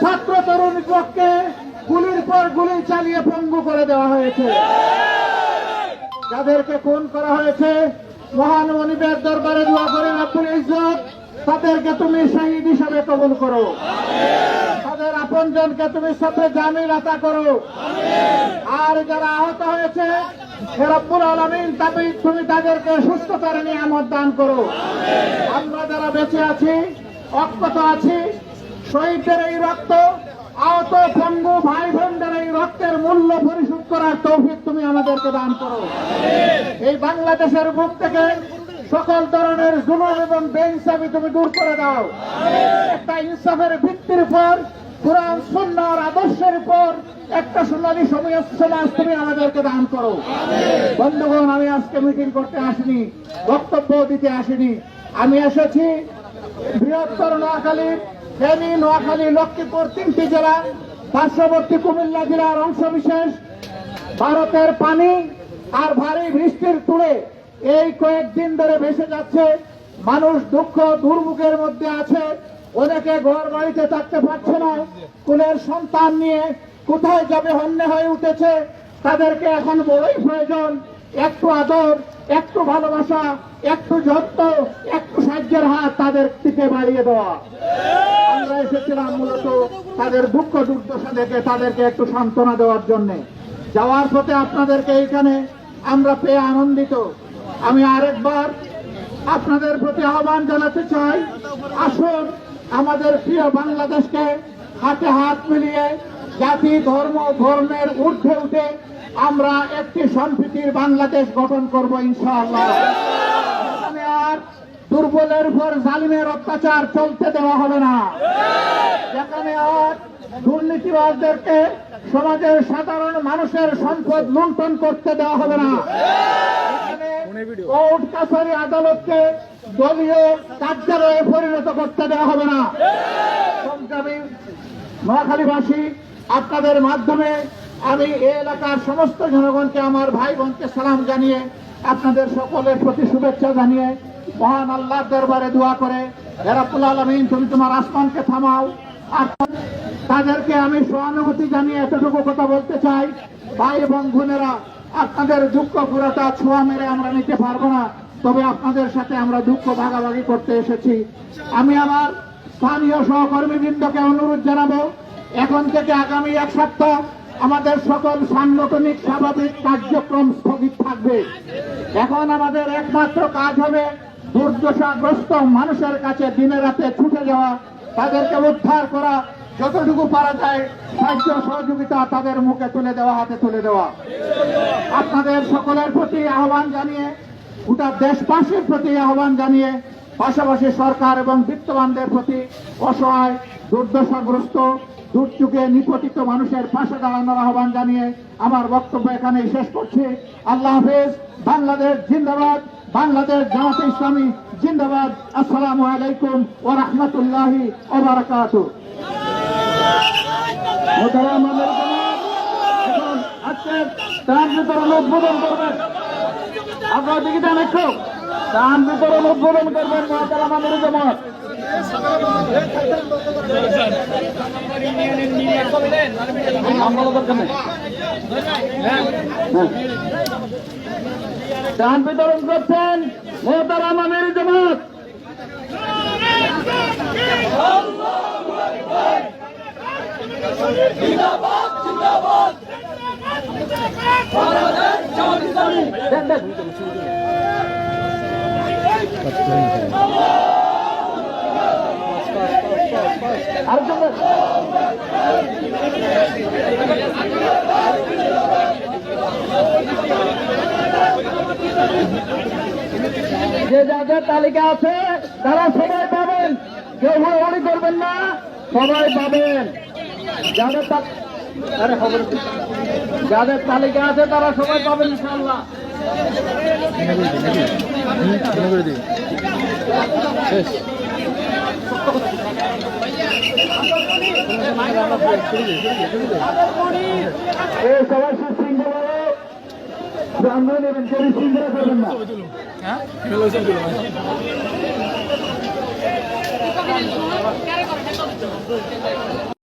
ছাত্র তরুণ পক্ষে গুলির পর গুলি চালিয়ে পঙ্গু করে দেওয়া হয়েছে। যাদেরকে খুন করা হয়েছে মহান মনিবের দরবারে দোয়া করে রব্বুল ইজ্জত তাদেরকে তুমি শহীদ হিসাবে কবুল করো, তাদের আপনজনকে তুমি সাথে জামিন আতা করো। আর যারা আহত হয়েছে রব্বুল আলামিন তুমি তাদেরকে সুস্থতার নিয়ামত দান করো। আমরা যারা বেঁচে আছি অক্ষত আছি শহীদদের এই রক্ত আহত পঙ্গু ভাই বোনদের এই রক্তের মূল্য পরিশোধ করার তৌফিক তুমি আমাদেরকে দান করো। এই বাংলাদেশের বুক থেকে সকল ধরনের জুলুম এবং বেইনসাফি তুমি দূর করে দাও। একটা ইনসাফের ভিত্তির উপর কুরআন সুন্নাহর আদর্শের উপর একটা সোনালী সমাজ তুমি আমাদেরকে দান করো। বন্ধুগণ, আমি আজকে মিটিং করতে আসিনি, বক্তব্য দিতে আসিনি। আমি এসেছি বৃহত্তর নোয়াখালী, ফেনী, নোয়াখালী, লক্ষ্মীপুর তিনটি জেলা, পার্শ্ববর্তী কুমিল্লা জেলার অংশবিশেষ ভারতের পানি আর ভারী বৃষ্টির তুলে এই কয়েকদিন ধরে ভেসে যাচ্ছে। মানুষ দুঃখ দুর্ভোগের মধ্যে আছে, অনেকে ঘর বাড়িতে থাকতে পারছে না, কুলের সন্তান নিয়ে কোথায় যাবে হন্যে হয়ে উঠেছে। তাদেরকে এখন বড়ই প্রয়োজন একটু আদর, একটু ভালোবাসা, একটু যত্ন, একটু সাহায্যের হাত তাদের দিকে বাড়িয়ে দেওয়া। আমরা এসেছিলাম মূলত তাদের দুঃখ দুর্দশা দেখে তাদেরকে একটু সান্ত্বনা দেওয়ার জন্য। যাওয়ার পথে আপনাদেরকে এইখানে আমরা পেয়ে আনন্দিত। আমি আরেকবার আপনাদের প্রতি আহ্বান জানাতে চাই, আসুন আমাদের প্রিয় বাংলাদেশকে হাতে হাত মিলিয়ে জাতি ধর্ম ধর্মের ঊর্ধ্বে উঠে আমরা একটি সম্প্রীতির বাংলাদেশ গঠন করব ইনশাআল্লাহ। এখানে আর দুর্বলের উপর জালিমের অত্যাচার চলতে দেওয়া হবে না। যেখানে আর দুর্নীতিবাজদেরকে সমাজের সাধারণ মানুষের সম্পদ লুণ্ঠন করতে দেওয়া হবে না। কোর্ট কাছারি আদালতকে দলীয় কার্যালয়ে পরিণত করতে দেওয়া হবে না। সংগ্রামী নোয়াখালীবাসী, আপনাদের মাধ্যমে আমি এই এলাকার সমস্ত জনগণকে আমার ভাই বোনকে সালাম জানিয়ে আপনাদের সকলের প্রতি শুভেচ্ছা জানিয়ে মহান আল্লাহর দরবারে দোয়া করে হে রব্বুল আলামিন তুমি তোমার আসমানকে থামাও। আর তাদেরকে আমি সহানুভূতি জানিয়ে এতটুকু কথা বলতে চাই, ভাই এবং বোনেরা, আপনাদের দুঃখ পুরোটা ছোঁয়া মেরে আমরা নিতে পারবো না, তবে আপনাদের সাথে আমরা দুঃখ ভাগাভাগি করতে এসেছি। আমি আমার স্থানীয় সহকর্মীবৃন্দকে অনুরোধ জানাবো, এখন থেকে আগামী এক সপ্তাহ আমাদের সকল সাংগঠনিক স্বাভাবিক কার্যক্রম স্থগিত থাকবে। এখন আমাদের একমাত্র কাজ হবে দুর্দশাগ্রস্ত মানুষের কাছে দিনে রাতে ছুটে যাওয়া, তাদেরকে উদ্ধার করা, যতটুকু পারা যায় সাহায্য সহযোগিতা তাদের মুখে তুলে দেওয়া, হাতে তুলে দেওয়া। আপনাদের সকলের প্রতি আহ্বান জানিয়ে, গোটা দেশবাসীর প্রতি আহ্বান জানিয়ে, পাশাপাশি সরকার এবং বিত্তবানদের প্রতি অসহায় দুর্দশাগ্রস্ত দুর্যোগে নিপতিত মানুষের পাশে দাঁড়ানোর আহ্বান জানিয়ে আমার বক্তব্য এখানেই শেষ করছি। আল্লাহ হাফেজ। বাংলাদেশ জিন্দাবাদ, বাংলাদেশ জামাতে ইসলামী জিন্দাবাদ। আসসালামু আলাইকুম ওয়া রাহমাতুল্লাহি ওয়া বারাকাতুহু। আজকে ত্রাণ বিতরণ উদ্বোধন করবেন, আপনার দিকে দেন একটু ত্রাণ বিতরণ উদ্বোধন করবেন মহতারাম আমিরুল জামাত। ত্রাণ বিতরণ করছেন মহতারাম আমিরুল জামাত। জিন্দাবাদ জিন্দাবাদ বাংলাদেশ জামাত ইসলামী। যে যাদের তালিকা আছে তারা সবাই পাবেন, কেউ হড়ি করবেন না, সবাই পাবেন। যাদের তালিকা আছে তারা সবাই পাবেন ইনশাআল্লাহ। সবাই সুশৃঙ্খলা ব্রাহ্মণ এবং শরীর শৃঙ্খলা করবেন না।